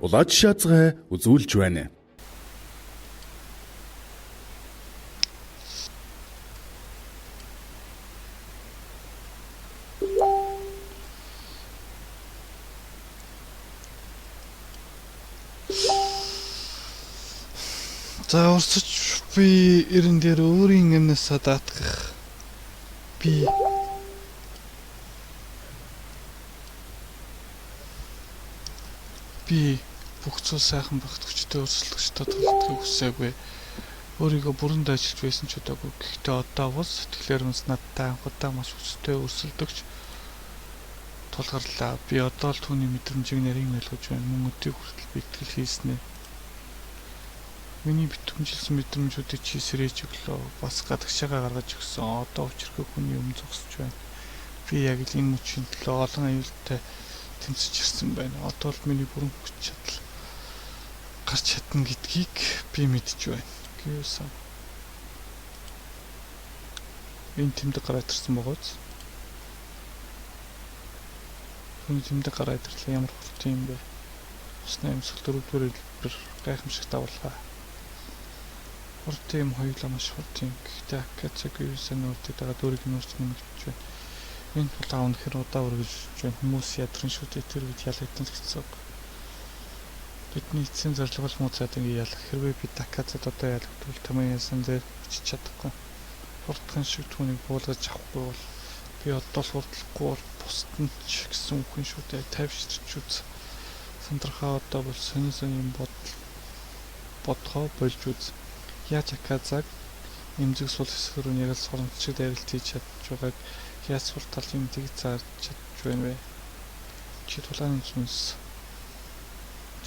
улааж шаазгай үзүүлж байна. За урсч би ерэн дээр өөрийн амнаас даатгах. Би бүх зүйл сайхан багт хүчтэй өрсөлдөгчтэй тулдахыг хүсээгүй. Өөрийгөө бүрэн дайжилж байсан ч удаагүй. Гэхдээ одоо бол сэтгэлээр үнс надтай анхудаа маш хүчтэй өрсөлдөгч тулгарлаа. Би одоо л түүний мэдрэмжийг нарийн ойлгож байна. Мөн өдийг хүртэл бэлтгэл хийснэ. Миний битүүмжилсэн мэдрэмжүүдийг чи сэрээж өглөө. Бас гадагшаага гаргаж өгсөн. Одоо өчрхөө хүний өмнө зогсож байна. Би яг л энэ мөчийн төлөө олон аюултай тэмцэж ирсэн байна. Одоо л миний бүрэн хүч чадал гарч чадна гэдгийг би мэдж байна. Гэсэн. Энэ тэмдэг гараад ирсэн бөгөөд. Түүний тэмдэг гараад ирлээ ямар хүртээ юм бэ? Усны амьсгал дөрөвдүгээр хэлбэр гайхамшигт авлаа. Хүртээ юм хоёулаа маш хүртээ. Гэхдээ Акацагийн санаудад дагаад өөрийг нь урьж нэмэгдэж байна. Энэ тулаа үнэхээр удаа үргэлж байна. Хүмүүс ядрын шүтээ тэр үед ялагдсан гэсэн үг. Бидний эцсийн зорилго бол муцаад ингэ ялах. Хэрвээ бид Акацад одоо ялагдвал тамийн ясан дээр бичиж чадахгүй. Хурдхан шиг түүнийг буулгаж авахгүй бол би одоо л хурдлахгүй бол бусд нь ч гэсэн үхэн шүтээ тавьширч үз. Сандрахаа одоо бол сонин бодгоо болж үз. Яаж Акацаг эмзэг сул хэсэг рүү яг л соромжчд дайралт хийж чадж байгааг яаж сул талын мэдгийг зарж чадж байна вэ? Чи тулааны зүнс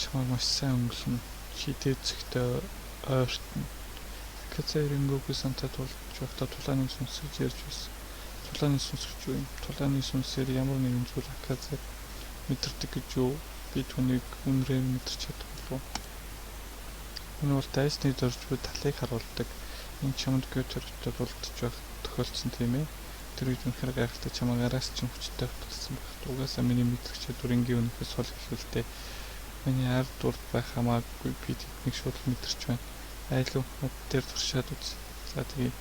чамайг маш сайн өнгөлнө. Чи дээцэгтэй ойртно. Акацарингогийн сантад болж байхдаа тулааны зүнс гэж ярьж байсан. Тулааны сүнс гэж юу юм? Тулааны сүнсээр ямар нэгэн зүйл Акацаг мэдэрдэг гэж юу? Би түүнийг үнрээр мэдэрч чадахгүй. Энэ бол дайсны дөрж буй талыг харуулдаг. Энэ чамд гүйцэтгэж болдож байх тохиолдсон тийм ээ. Тэр үед үнэхээр гайхалтай чамайг араас чинь хүчтэй утгасан байх. Угаасаа миний мэдрэгчид дүрингийн үнэхээс сол ихэлтэй. Миний ард урд байх хамаагүй би тэднийг шууд мэдэрч байна. Айлуу мод дээр туршаад үз. За тэгээ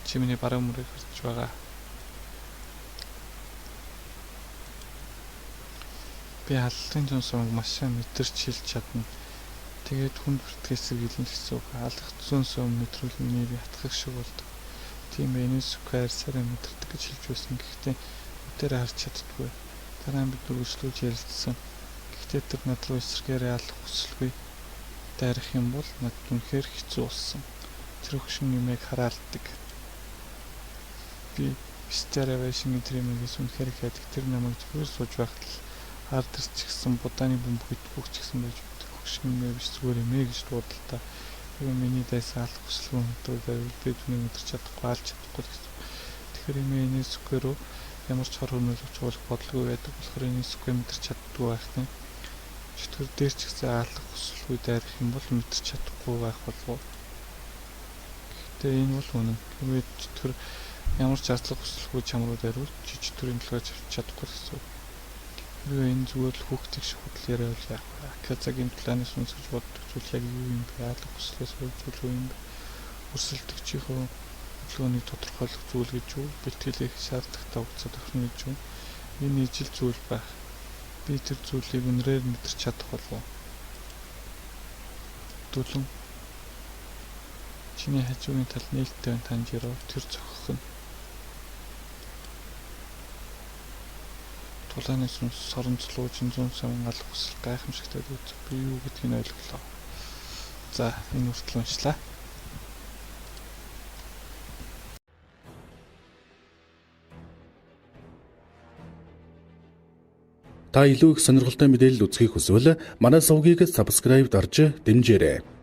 чи миний баруун мөрийг харж байгаа. Би аллахын зүнсийг маш сайн мэдэрч хэлж чадна. Тэгээд хүнд бүртгэсэг хэлнэ гэсэн үг. Аллах зүнсөө мэдрүүл миний би хатгах шиг болдог. Тийм ээ, энэ сүхээр сараа мэдэрдэг гэж хэлж байсан. Гэхдээ өдөр харж чаддгүй. Дараа нь бид үргэлжлүүлж ярилцсан. Гэхдээ тэр над руу эсрэгээр алах хүсэлгүй. Дайрах юм бол над үнэхээр хэцүү болсон. Тэр хөшин юмыг хараалдаг. Би Старавашин мэдрэмээс үнэхээр их яадаг. Тэр намайг зүгээр сууж байхад л ард ирч гисэн будааны бөмбөг идэх гэсэн байж байдаг. Хөшин юм биш зүгээр юм ээ гэж дуудалтаа. Юу миний дайсан алах хүсэлгүй өнөдөө байвал би түүнийг мэдэрч чадахгүй алж чадахгүй гэсэн. Тэгэхээр юм энэ сүгээр ямар ч хор хөнөөлөгч болох бодлого байдаг болохоор энэ сүгээ мэдэрч чаддгүй байх тийм. Чөтгөр дээр ч гэсэн алах хүсэлгүй дайрах юм бол мэдэрч чадахгүй байх болов. Гэхдээ энэ бол үнэн. Хэрвээ чөтгөр ямар ч азлах хүсэлгүй чамруу дайрвал чи чөтгөрийн төлөө чадахгүй гэсэн. Хэрвээ энэ зүгээр л хүүхдийг шиг худал яриа бол яах вэ? Акацагийн планы сүнс гэж боддог зүйл яг юу юм бэ? Алах хүслээс зүйл юм бэ? Өрсөлдөгчийнхөө хөдөлгөөнийг тодорхойлох зүйл гэж юу? Бэлтгэлэх шаардлагатай хугацаа тохирно гэж юу? Энэ ижил зүйл байх. Би тэр зүйлийг үнрээр мэдэрч чадах болов. Дүүлэн чиний хажуугийн тал нээлттэй таньжироо тэр зохих нь. Тулааны сүнс соронцлуу зүүн савын алах хүсэл гайхамшигтай дүүц. Би юу гэдгийг ойлголоо. За энэ хүртэл уншлаа. Та илүү их сонирхолтой мэдээлэл үзхийг хүсвэл манай сувгийг subscribe дарж дэмжээрэй.